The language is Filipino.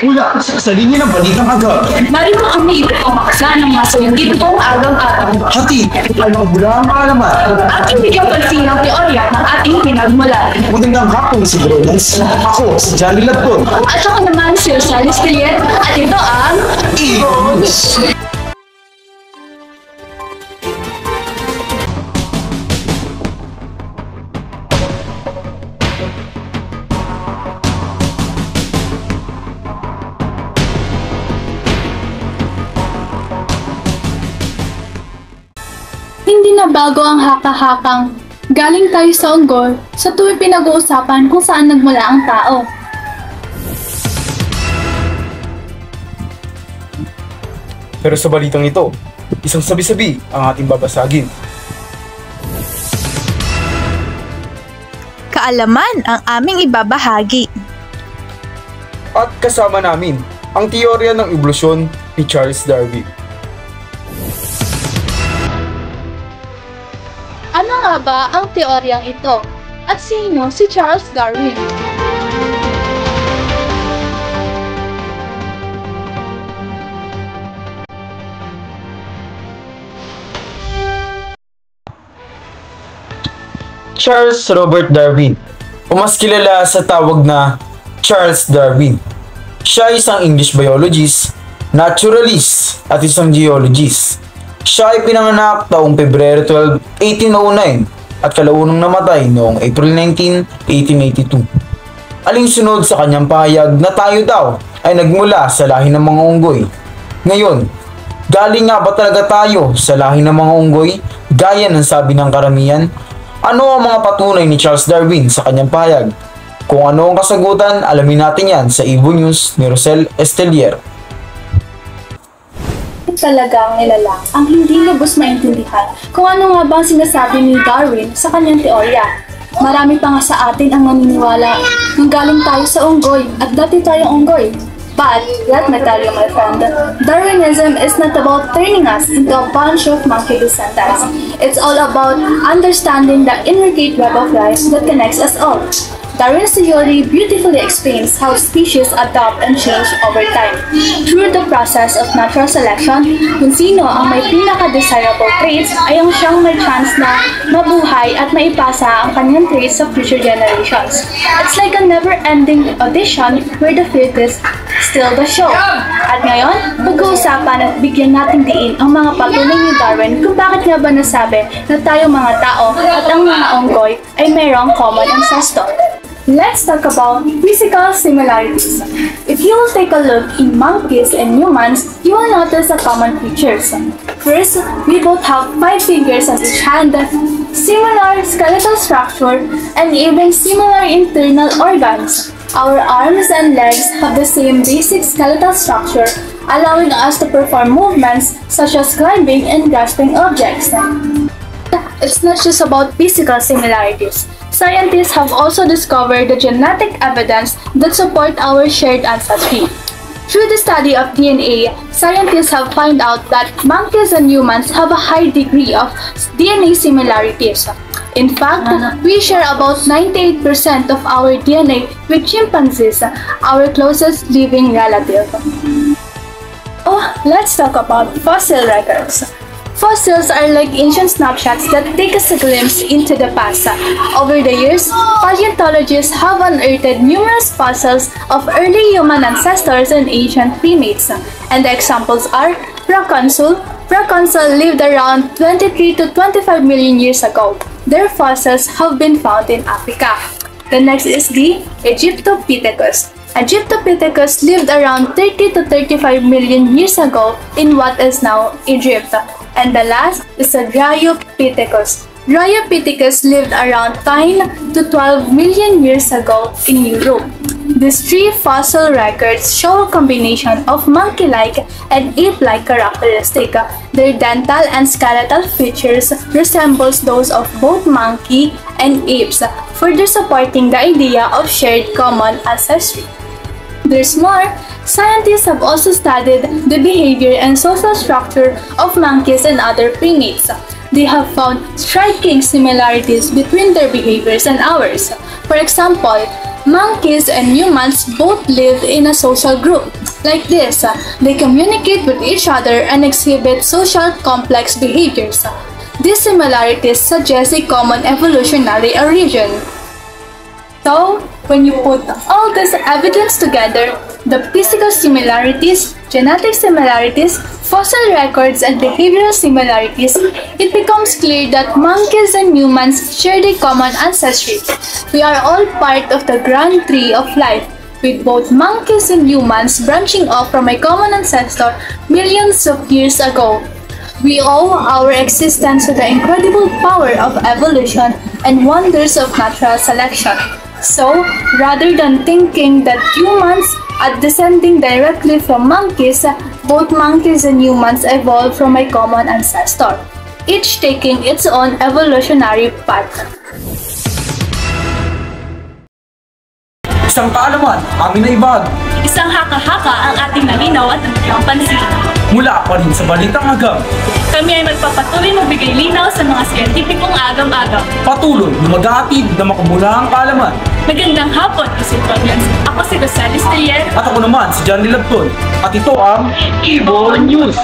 Kuya, sasalin niyo ng balitang agad. Marito kami ipapamakasan ng mga scientific kong araw-araw. Hati, ano bula ang kaalaman? At hindi ka pansin ang teorya ng ating pinagmulan. Magandang hapon si Bronans. Ako, si Johnny Labton. At ako naman si Rosalis Criet at ito ang Eagles! Hindi na bago ang haka-hakang galing tayo sa unggol sa tuwing pinag-uusapan kung saan nagmula ang tao. Pero sa balitang ito, isang sabi-sabi ang ating babasagin. Kaalaman ang aming ibabahagi. At kasama namin ang teorya ng evolusyon ni Charles Darwin. Ano nga ba ang teoryang ito? At sino si Charles Darwin? Charles Robert Darwin, o mas kilala sa tawag na Charles Darwin. Siya ay isang English biologist, naturalist, at isang geologist. Siya ay pinanganak taong Pebrero 12, 1809 at kalaunang namatay noong April 19, 1882. Alinsunod sa kanyang pahayag na tayo daw ay nagmula sa lahi ng mga unggoy. Ngayon, galing nga ba talaga tayo sa lahi ng mga unggoy gaya ng sabi ng karamihan? Ano ang mga patunay ni Charles Darwin sa kanyang pahayag? Kung ano ang kasagutan, alamin natin yan sa Evo News ni Rosel Estelier. Talagang nilalang ang hindi lubos maintindihan kung ano nga bang sinasabi ni Darwin sa kanyang teorya. Marami pa nga sa atin ang naniniwala nang galing tayo sa unggoy at dati tayong unggoy. But, let me tell you my friend, Darwinism is not about turning us into a bunch of monkey descendants. It's all about understanding the intricate web of life that connects us all. Darwin's theory beautifully explains how species adapt and change over time. Through the process of natural selection, kung sino ang may pinaka-desirable traits ay ang siyang may chance na mabuhay at maipasa ang kanyang traits sa future generations. It's like a never-ending audition where the fittest still the show. At ngayon, pag-uusapan at bigyan natin diin ang mga patunay ni Darwin kung bakit nga ba nasabi na tayo mga tao at ang mga unggoy ay mayroong common ancestor. Let's talk about physical similarities. If you will take a look in monkeys and humans, you will notice the common features. First, we both have 5 fingers on each hand, similar skeletal structure, and even similar internal organs. Our arms and legs have the same basic skeletal structure, allowing us to perform movements such as climbing and grasping objects. It's not just about physical similarities. Scientists have also discovered the genetic evidence that support our shared ancestry. Through the study of DNA, scientists have found out that monkeys and humans have a high degree of DNA similarities. In fact, we share about 98% of our DNA with chimpanzees, our closest living relative. Oh, let's talk about fossil records. Fossils are like ancient snapshots that take us a glimpse into the past. Over the years, paleontologists have unearthed numerous fossils of early human ancestors and ancient primates. And the examples are Proconsul. Proconsul lived around 23 to 25 million years ago. Their fossils have been found in Africa. The next is the Egyptopithecus. Egyptopithecus lived around 30 to 35 million years ago in what is now Egypt. And the last is the Dryopithecus. Dryopithecus lived around 10 to 12 million years ago in Europe. These 3 fossil records show a combination of monkey-like and ape-like characteristics. Their dental and skeletal features resembles those of both monkey and apes, further supporting the idea of shared common ancestry. There's more. Scientists have also studied the behavior and social structure of monkeys and other primates. They have found striking similarities between their behaviors and ours. For example, Monkeys and humans both live in a social group. Like this, they communicate with each other and exhibit social complex behaviors. These similarities suggest a common evolutionary origin. So, when you put all this evidence together, the physical similarities, genetic similarities, fossil records, and behavioral similarities, it becomes clear that monkeys and humans share a common ancestry. We are all part of the grand tree of life, with both monkeys and humans branching off from a common ancestor millions of years ago. We owe our existence to the incredible power of evolution and wonders of natural selection. So, rather than thinking that humans are descending directly from monkeys, both monkeys and humans evolved from a common ancestor, each taking its own evolutionary path. Isang kaalaman, amin na ibag. Isang haka-haka ang ating nalinaw at nabigyang pansin. Mula pa rin sa Balitang Agam. Kami ay magpapatuloy magbigay linaw sa mga siyentipikong agam-agam. Patuloy na maghahatid ng makabulahang kaalaman. Magandang hapon, Mr. Progress. Ako si Rosales Tellier. At ako naman si John Lilabton. At ito ang Ibo News.